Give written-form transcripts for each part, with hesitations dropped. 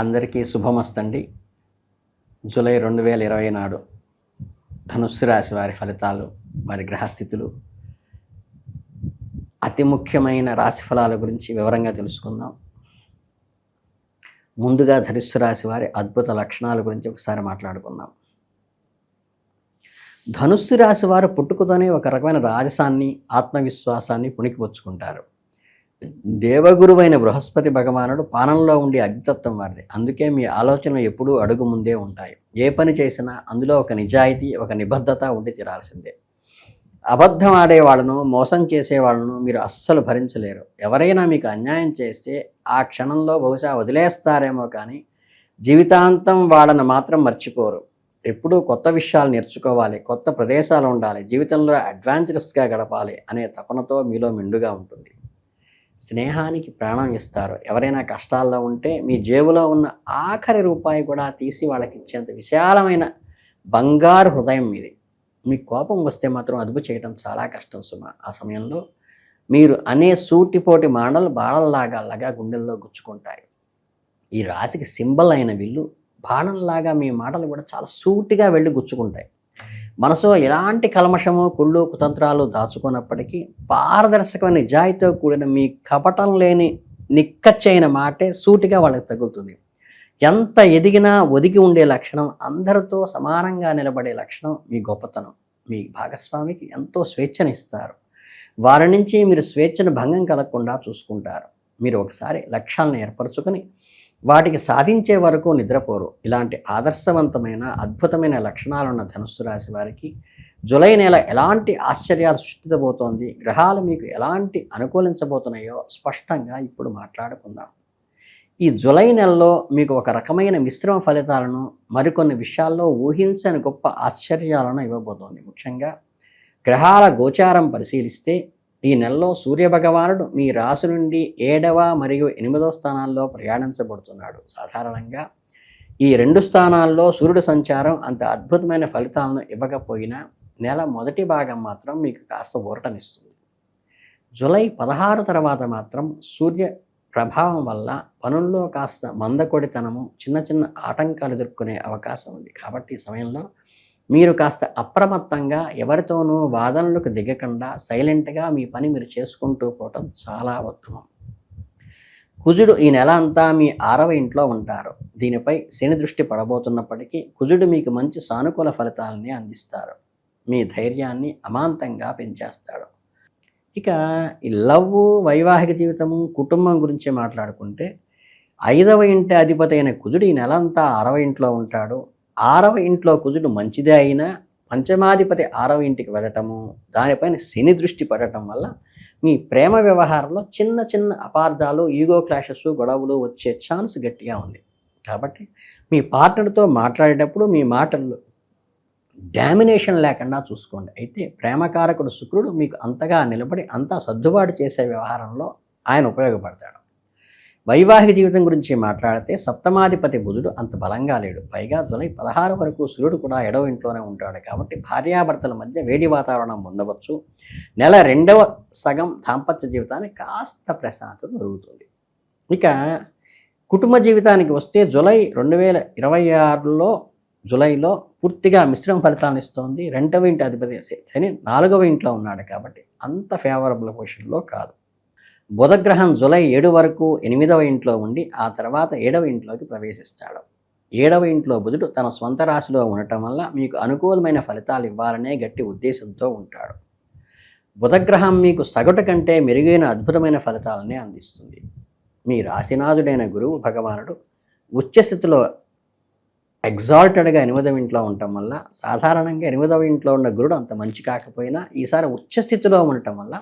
అందరికీ శుభమస్తండి. జూలై 2020 నాడు ధనుస్సు రాశి వారి ఫలితాలు, వారి గ్రహస్థితులు, అతి ముఖ్యమైన రాశి ఫలాల గురించి వివరంగా తెలుసుకుందాం. ముందుగా ధనుస్సు రాశి వారి అద్భుత లక్షణాల గురించి ఒకసారి మాట్లాడుకుందాం. ధనుస్సు రాశి వారు పుట్టుకతోనే ఒక రకమైన రాజసాన్ని, ఆత్మవిశ్వాసాన్ని పుణికిపుచ్చుకుంటారు. దేవగురువైన బృహస్పతి భగవానుడు పానంలో ఉండి అగ్నితత్వం వారిది. అందుకే మీ ఆలోచనలు ఎప్పుడూ అడుగు ముందే ఉంటాయి. ఏ పని చేసినా అందులో ఒక నిజాయితీ, ఒక నిబద్ధత ఉండి తీరాల్సిందే. అబద్ధం ఆడేవాళ్ళను, మోసం చేసేవాళ్ళను మీరు అస్సలు భరించలేరు. ఎవరైనా మీకు అన్యాయం చేస్తే ఆ క్షణంలో బహుశా వదిలేస్తారేమో కానీ జీవితాంతం వాళ్ళను మాత్రం మర్చిపోరు. ఎప్పుడూ కొత్త విషయాలు నేర్చుకోవాలి, కొత్త ప్రదేశాలు ఉండాలి, జీవితంలో అడ్వాంచరస్గా గడపాలి అనే తపనతో మీలో మెండుగా ఉంటుంది. స్నేహానికి ప్రాణం ఇస్తారు. ఎవరైనా కష్టాల్లో ఉంటే మీ జేబులో ఉన్న ఆఖరి రూపాయి కూడా తీసి వాళ్ళకి ఇచ్చేంత విశాలమైన బంగారు హృదయం మీది. మీకు కోపం వస్తే మాత్రం అదుపు చేయడం చాలా కష్టం సుమ. ఆ సమయంలో మీరు అనే సూటిపోటి మాటలు బాణంలాగా గుండెల్లో గుచ్చుకుంటాయి. ఈ రాశికి సింబల్ అయిన విల్లు బాణంలాగా మీ మాటలు కూడా చాలా సూటిగా వెళ్ళి గుచ్చుకుంటాయి. మనసులో ఎలాంటి కల్మషము, కుళ్ళు, కుతంత్రాలు దాచుకున్నప్పటికీ పారదర్శకమైన నిజాయితీతో కూడిన మీ కపటం లేని నిక్కచ్చైన మాటే సూటిగా వాళ్ళకి తగులుతుంది. ఎంత ఎదిగినా ఒదిగి ఉండే లక్షణం, అందరితో సమానంగా నిలబడే లక్షణం మీ గొప్పతనం. మీ భాగస్వామికి ఎంతో స్వేచ్ఛనిస్తారు. వారి నుంచి మీరు స్వేచ్ఛను భంగం కలగకుండా చూసుకుంటారు. మీరు ఒకసారి లక్ష్యాలను ఏర్పరచుకొని వాటికి సాధించే వరకు నిద్రపోరు. ఇలాంటి ఆదర్శవంతమైన, అద్భుతమైన లక్షణాలున్న ధనుస్సు రాశి వారికి జూలై నెల ఎలాంటి ఆశ్చర్యాలు సృష్టించబోతోంది, గ్రహాలు మీకు ఎలాంటి అనుకూలించబోతున్నాయో స్పష్టంగా ఇప్పుడు మాట్లాడుకుందాం. ఈ జూలై నెలలో మీకు ఒక రకమైన మిశ్రమ ఫలితాలను, మరికొన్ని విషయాల్లో ఊహించని గొప్ప ఆశ్చర్యాలను ఇవ్వబోతోంది. ముఖ్యంగా గ్రహాల గోచారం పరిశీలిస్తే ఈ నెలలో సూర్యభగవానుడు మీ రాశి నుండి 7వ మరియు 8వ స్థానాల్లో ప్రయాణించబడుతున్నాడు. సాధారణంగా ఈ 2 స్థానాల్లో సూర్యుడి సంచారం అంత అద్భుతమైన ఫలితాలను ఇవ్వకపోయినా నెల మొదటి భాగం మాత్రం మీకు కాస్త ఊరటనిస్తుంది. జూలై 16 తర్వాత మాత్రం సూర్య ప్రభావం వల్ల పనుల్లో కాస్త మందకొడితనము, చిన్న ఆటంకాలు ఎదుర్కొనే అవకాశం ఉంది. కాబట్టి ఈ సమయంలో మీరు కాస్త అప్రమత్తంగా, ఎవరితోనూ వాదనలకు దిగకుండా సైలెంట్గా మీ పని మీరు చేసుకుంటూ పోవటం చాలా ఉత్తమం. కుజుడు ఈ నెల అంతా మీ 6వ ఇంట్లో ఉంటారు. దీనిపై శని దృష్టి పడబోతున్నప్పటికీ కుజుడు మీకు మంచి సానుకూల ఫలితాలని అందిస్తారు. మీ ధైర్యాన్ని అమాంతంగా పెంచేస్తాడు. ఇక ఈ వైవాహిక జీవితము, కుటుంబం గురించి మాట్లాడుకుంటే 5వ ఇంటి అధిపతి అయిన కుజుడు ఈ నెల అంతా 6వ ఇంట్లో ఉంటాడు. 6వ ఇంట్లో కుజుడు మంచిదే అయినా పంచమాధిపతి 6వ ఇంటికి వెళ్ళటము, దానిపైన శని దృష్టి పడటం వల్ల మీ ప్రేమ వ్యవహారంలో చిన్న అపార్థాలు, ఈగో క్లాషెస్, గొడవలు వచ్చే ఛాన్స్ గట్టిగా ఉంది. కాబట్టి మీ పార్ట్నర్తో మాట్లాడేటప్పుడు మీ మాటల్లో డామినేషన్ లేకుండా చూసుకోండి. అయితే ప్రేమకారకుడు శుక్రుడు మీకు అంతగా నిలబడి అంతా సర్దుబాటు చేసే వ్యవహారంలో ఆయన ఉపయోగపడతాడు. వైవాహిక జీవితం గురించి మాట్లాడితే సప్తమాధిపతి బుధుడు అంత బలంగా లేడు. పైగా జూలై 16 వరకు సూర్యుడు కూడా 7వ ఇంట్లోనే ఉంటాడు. కాబట్టి భార్యాభర్తల మధ్య వేడి వాతావరణం పొందవచ్చు. నెల 2వ సగం దాంపత్య జీవితానికి కాస్త ప్రశాంతత దొరుకుతుంది. ఇక కుటుంబ జీవితానికి వస్తే జూలై 2026లో జూలైలో పూర్తిగా మిశ్రమ ఫలితాలను ఇస్తోంది. 2వ ఇంటి అధిపతి శని 4వ ఇంట్లో ఉన్నాడు కాబట్టి అంత ఫేవరబుల్ పొజిషన్లో కాదు. బుధగ్రహం జూలై 7 వరకు 8వ ఇంట్లో ఉండి ఆ తర్వాత 7వ ఇంట్లోకి ప్రవేశిస్తాడు. 7వ ఇంట్లో బుధుడు తన స్వంత రాశిలో ఉండటం వల్ల మీకు అనుకూలమైన ఫలితాలు ఇవ్వాలనే గట్టి ఉద్దేశంతో ఉంటాడు. బుధగ్రహం మీకు సగటు కంటే మెరుగైన అద్భుతమైన ఫలితాలనే అందిస్తుంది. మీ రాశినాథుడైన గురువు భగవానుడు ఉచ్చస్థితిలో ఎగ్జాల్టెడ్గా 8వ ఇంట్లో ఉండటం వల్ల, సాధారణంగా 8వ ఇంట్లో ఉన్న గురుడు అంత మంచి కాకపోయినా ఈసారి ఉచ్చస్థితిలో ఉండటం వల్ల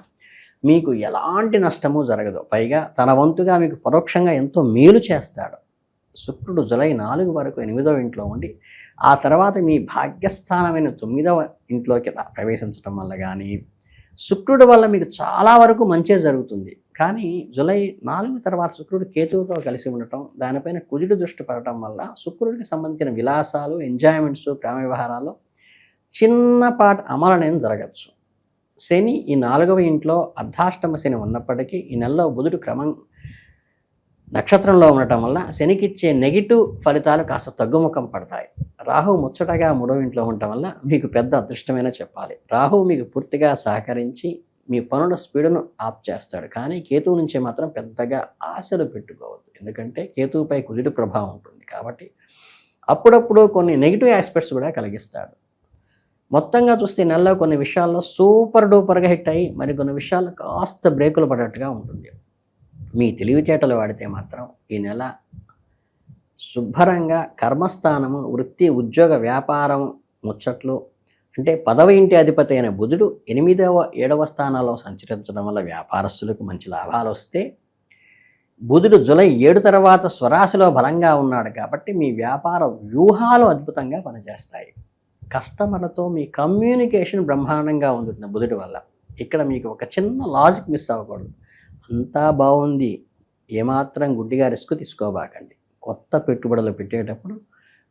మీకు ఎలాంటి నష్టము జరగదు. పైగా తన వంతుగా మీకు పరోక్షంగా ఎంతో మేలు చేస్తాడు. శుక్రుడు జూలై 4 వరకు 8వ ఇంట్లో ఉండి ఆ తర్వాత మీ భాగ్యస్థానమైన 9వ ఇంట్లోకి ప్రవేశించడం వల్ల కానీ, శుక్రుడి వల్ల మీకు చాలా వరకు మంచే జరుగుతుంది. కానీ జూలై 4 తర్వాత శుక్రుడు కేతువుతో కలిసి ఉండటం, దానిపైన కుజుడు దృష్టి పడటం వల్ల శుక్రుడికి సంబంధించిన విలాసాలు, ఎంజాయ్మెంట్స్, ప్రేమ వ్యవహారాలు చిన్నపాటి అమలనేం జరగచ్చు. శని ఈ 4వ ఇంట్లో అర్ధాష్టమ శని ఉన్నప్పటికీ ఈ నెలలో బుధుడు నక్షత్రంలో ఉండటం వల్ల శనికిచ్చే నెగిటివ్ ఫలితాలు కాస్త తగ్గుముఖం పడతాయి. రాహు ముచ్చటగా 3వ ఇంట్లో ఉండటం వల్ల మీకు పెద్ద అదృష్టమైనా చెప్పాలి. రాహు మీకు పూర్తిగా సహకరించి మీ పనుల స్పీడును ఆప్ చేస్తాడు. కానీ కేతువు నుంచి మాత్రం పెద్దగా ఆశలు పెట్టుకోవద్దు. ఎందుకంటే కేతువుపై కుజుడి ప్రభావం ఉంటుంది కాబట్టి అప్పుడప్పుడు కొన్ని నెగిటివ్ ఆస్పెక్ట్స్ కూడా కలిగిస్తాడు. మొత్తంగా చూస్తే ఈ నెలలో కొన్ని విషయాల్లో సూపర్ డూపర్గా హిట్ అయ్యి మరి కొన్ని విషయాల్లో కాస్త బ్రేకులు పడేట్టుగా ఉంటుంది. మీ తెలివితేటలు వాడితే మాత్రం ఈ నెల శుభ్రంగా కర్మస్థానము, వృత్తి, ఉద్యోగ, వ్యాపారం ముచ్చట్లు అంటే 10వ ఇంటి అధిపతి అయిన బుధుడు 8వ 7వ స్థానాల్లో సంచరించడం వల్ల వ్యాపారస్తులకు మంచి లాభాలు వస్తే, బుధుడు జూలై 7 తర్వాత స్వరాశిలో బలంగా ఉన్నాడు కాబట్టి మీ వ్యాపార వ్యూహాలు అద్భుతంగా పనిచేస్తాయి. కస్టమర్లతో మీ కమ్యూనికేషన్ బ్రహ్మాండంగా ఉంటుంది బుధుడి వల్ల. ఇక్కడ మీకు ఒక చిన్న లాజిక్ మిస్ అవ్వకూడదు. అంతా బాగుంది, ఏమాత్రం గుడ్డిగా రిస్క్ తీసుకోబాకండి. కొత్త పెట్టుబడులు పెట్టేటప్పుడు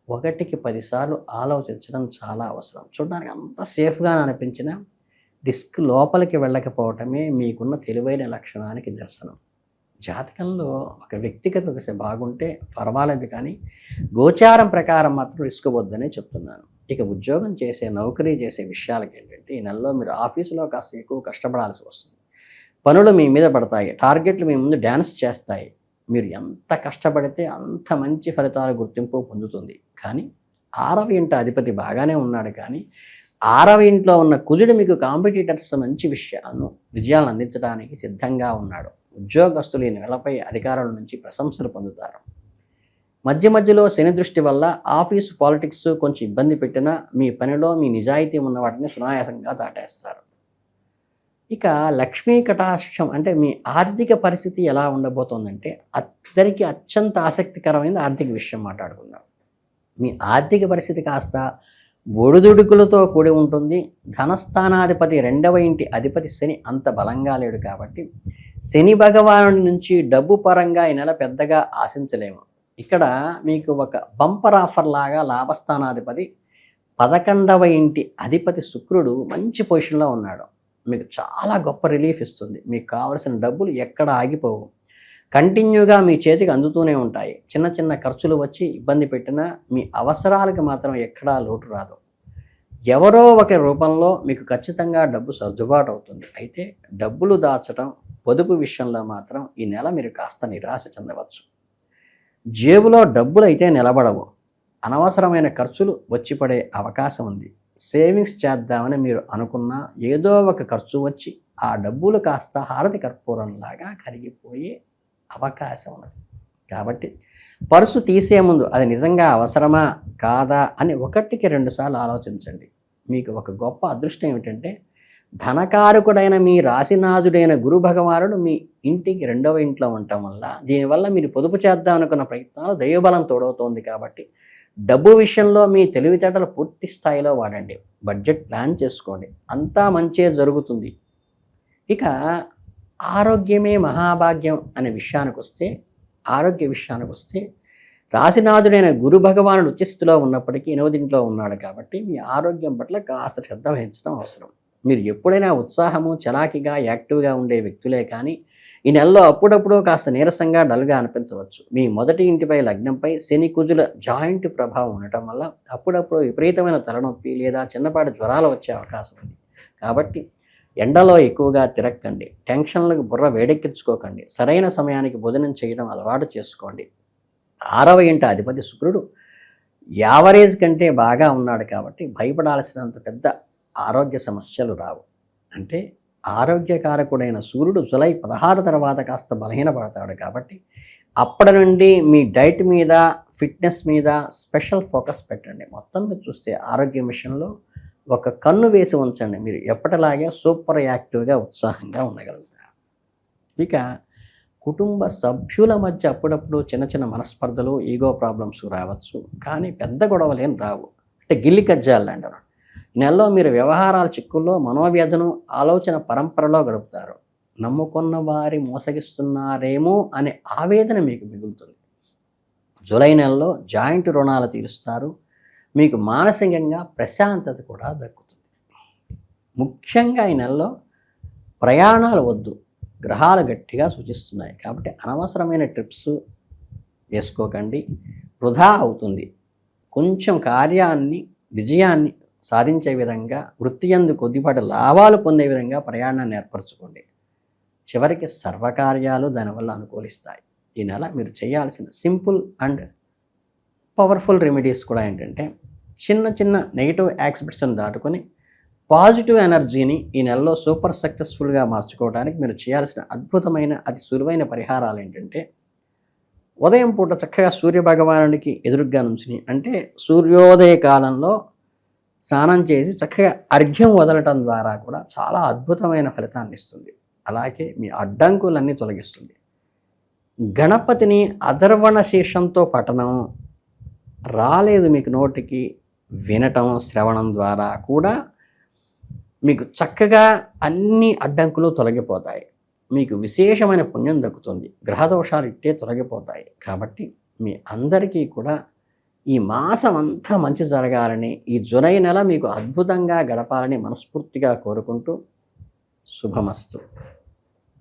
1కి 10 సార్లు ఆలోచించడం చాలా అవసరం. చూడడానికి అంత సేఫ్గా అనిపించిన రిస్క్ లోపలికి వెళ్ళకపోవటమే మీకున్న తెలివైన లక్షణానికి నిదర్శనం. జాతకంలో ఒక వ్యక్తిగత దశ బాగుంటే పర్వాలేదు, కానీ గోచారం ప్రకారం మాత్రం రిస్క్ వద్దనే చెప్తున్నాను. ఇక ఉద్యోగం చేసే, నౌకరీ చేసే విషయాలకి ఏంటంటే ఈ నెలలో మీరు ఆఫీసులో కాస్త ఎక్కువ కష్టపడాల్సి వస్తుంది. పనులు మీ మీద పడతాయి, టార్గెట్లు మీ ముందు డ్యాన్స్ చేస్తాయి. మీరు ఎంత కష్టపడితే అంత మంచి ఫలితాలు, గుర్తింపు పొందుతుంది. కానీ 6వ ఇంట అధిపతి బాగానే ఉన్నాడు, కానీ 6వ ఇంట్లో ఉన్న కుజుడు మీకు కాంపిటీటర్స్ మంచి విజయాలను అందించడానికి సిద్ధంగా ఉన్నాడు. ఉద్యోగస్తులు ఈ నెలపై అధికారుల నుంచి ప్రశంసలు పొందుతారు. మధ్య మధ్యలో శని దృష్టి వల్ల ఆఫీసు పాలిటిక్స్ కొంచెం ఇబ్బంది పెట్టినా మీ పనిలో మీ నిజాయితీ ఉన్న వాటిని సునాయాసంగా దాటేస్తారు. ఇక లక్ష్మీ కటాక్షం అంటే మీ ఆర్థిక పరిస్థితి ఎలా ఉండబోతోందంటే అందరికీ అత్యంత ఆసక్తికరమైన ఆర్థిక విషయం మాట్లాడుకుందాం. మీ ఆర్థిక పరిస్థితి కాస్త ఒడిదుడుకులతో కూడి ఉంటుంది. ధనస్థానాధిపతి 2వ ఇంటి అధిపతి శని అంత బలంగా లేడు కాబట్టి శని భగవానుడి నుంచి డబ్బు పరంగా ఈ నెల పెద్దగా ఆశించలేము. ఇక్కడ మీకు ఒక బంపర్ ఆఫర్ లాగా లాభస్థానాధిపతి 11వ ఇంటి అధిపతి శుక్రుడు మంచి పొజిషన్లో ఉన్నాడు. మీకు చాలా గొప్ప రిలీఫ్ ఇస్తుంది. మీకు కావలసిన డబ్బులు ఎక్కడ ఆగిపోవు, కంటిన్యూగా మీ చేతికి అందుతూనే ఉంటాయి. చిన్న చిన్న ఖర్చులు వచ్చి ఇబ్బంది పెట్టినా మీ అవసరాలకు మాత్రం ఎక్కడా లోటు రాదు. ఎవరో ఒక రూపంలో మీకు ఖచ్చితంగా డబ్బు సర్దుబాటు అవుతుంది. అయితే డబ్బులు దాచడం, పొదుపు విషయంలో మాత్రం ఈ నెల మీరు కాస్త నిరాశ చెందవచ్చు. జేబులో డబ్బులు అయితే నిలబడవు, అనవసరమైన ఖర్చులు వచ్చి పడే అవకాశం ఉంది. సేవింగ్స్ చేద్దామని మీరు అనుకున్నా ఏదో ఒక ఖర్చు వచ్చి ఆ డబ్బులు కాస్త హారతి కర్పూరంలాగా కరిగిపోయే అవకాశం ఉన్నది. కాబట్టి పర్సు తీసే ముందు అది నిజంగా అవసరమా కాదా అని 1కి 2 సార్లు ఆలోచించండి. మీకు ఒక గొప్ప అదృష్టం ఏమిటంటే ధనకారకుడైన మీ రాశినాథుడైన గురు భగవానుడు మీ ఇంటికి 2వ ఇంట్లో ఉండటం వల్ల, దీనివల్ల మీరు పొదుపు చేద్దాం అనుకున్న ప్రయత్నాలు దైవబలం తోడవుతోంది. కాబట్టి డబ్బు విషయంలో మీ తెలివితేటలు పూర్తి స్థాయిలో వాడండి. బడ్జెట్ ప్లాన్ చేసుకోండి, అంతా మంచే జరుగుతుంది. ఇక ఆరోగ్యమే మహాభాగ్యం అనే ఆరోగ్య విషయానికి వస్తే రాశినాథుడైన గురు భగవానుడు ఉచ్చస్థితిలో ఉన్నప్పటికీ 8వ ఇంట్లో ఉన్నాడు కాబట్టి మీ ఆరోగ్యం పట్ల కాస్త శ్రద్ధ వహించడం అవసరం. మీరు ఎప్పుడైనా ఉత్సాహము, చలాకీగా, యాక్టివ్గా ఉండే వ్యక్తులే, కానీ ఈ నెలలో అప్పుడప్పుడు కాస్త నీరసంగా, డల్గా అనిపించవచ్చు. మీ మొదటి ఇంటిపై లగ్నంపై శని కుజుల జాయింట్ ప్రభావం ఉండటం వల్ల అప్పుడప్పుడు విపరీతమైన తలనొప్పి లేదా చిన్నపాటి జ్వరాలు వచ్చే అవకాశం ఉంది. కాబట్టి ఎండలో ఎక్కువగా తిరక్కండి, టెన్షన్లకు బుర్ర వేడెక్కించుకోకండి, సరైన సమయానికి భోజనం చేయడం అలవాటు చేసుకోండి. 6వ ఇంట అధిపతి శుక్రుడు యావరేజ్ కంటే బాగా ఉన్నాడు కాబట్టి భయపడాల్సినంత పెద్ద ఆరోగ్య సమస్యలు రావు. అంటే ఆరోగ్యకారకుడైన సూర్యుడు జూలై 16 తర్వాత కాస్త బలహీనపడతాడు కాబట్టి అప్పటి నుండి మీ డైట్ మీద, ఫిట్నెస్ మీద స్పెషల్ ఫోకస్ పెట్టండి. మొత్తం మీద చూస్తే ఆరోగ్యం విషయంలో ఒక కన్ను వేసి ఉంచండి. మీరు ఎప్పటిలాగే సూపర్ యాక్టివ్గా, ఉత్సాహంగా ఉండగలుగుతారు. ఇక కుటుంబ సభ్యుల మధ్య అప్పుడప్పుడు చిన్న చిన్న మనస్పర్ధలు, ఈగో ప్రాబ్లమ్స్ రావచ్చు, కానీ పెద్ద గొడవలేం రావు. అంటే గిల్లి కజ్జాలు అంటారు. నెలలో మీరు వ్యవహారాల చిక్కుల్లో, మనోవ్యధను, ఆలోచన పరంపరలో గడుపుతారు. నమ్ముకున్న వారి మోసగిస్తున్నారేమో అనే ఆవేదన మీకు మిగులుతుంది. జూలై నెలలో జాయింట్ రుణాలు తీరుస్తారు. మీకు మానసికంగా ప్రశాంతత కూడా దక్కుతుంది. ముఖ్యంగా ఈ నెలలో ప్రయాణాలు వద్దు, గ్రహాలు గట్టిగా సూచిస్తున్నాయి. కాబట్టి అనవసరమైన ట్రిప్స్, వేసుకోకండి, వృధా అవుతుంది. కొంచెం కార్యాన్ని విజయాన్ని సాధించే విధంగా, వృత్తి యందు కొద్దిపాటి లాభాలు పొందే విధంగా ప్రయాణాన్ని ఏర్పరచుకోండి. చివరికి సర్వకార్యాలు దానివల్ల అనుకూలిస్తాయి. ఈ నెల మీరు చేయాల్సిన సింపుల్ అండ్ పవర్ఫుల్ రెమెడీస్ కూడా ఏంటంటే, చిన్న చిన్న నెగిటివ్ యాస్పెక్ట్స్ని దాటుకొని పాజిటివ్ ఎనర్జీని ఈ నెలలో సూపర్ సక్సెస్ఫుల్గా మార్చుకోవడానికి మీరు చేయాల్సిన అద్భుతమైన అతి సులువైన పరిహారాలు ఏంటంటే, ఉదయం పూట చక్కగా సూర్యభగవానుడికి ఎదురుగ్గా నుంచుని, అంటే సూర్యోదయ కాలంలో స్నానం చేసి చక్కగా అర్ఘ్యం వదలటం ద్వారా కూడా చాలా అద్భుతమైన ఫలితాన్ని ఇస్తుంది. అలాగే మీ అడ్డంకులన్నీ తొలగిస్తుంది. గణపతిని అధర్వణ శీర్షంతో పఠనం రాలేదు మీకు నోటికి, వినటం శ్రవణం ద్వారా కూడా మీకు చక్కగా అన్ని అడ్డంకులు తొలగిపోతాయి. మీకు విశేషమైన పుణ్యం దక్కుతుంది. గ్రహదోషాలు ఇట్టే తొలగిపోతాయి. కాబట్టి మీ అందరికీ కూడా ఈ మాసం అంతా మంచి జరగాలని, ఈ జూలై నెల మీకు అద్భుతంగా గడపాలని మనస్ఫూర్తిగా కోరుకుంటూ శుభమస్తు.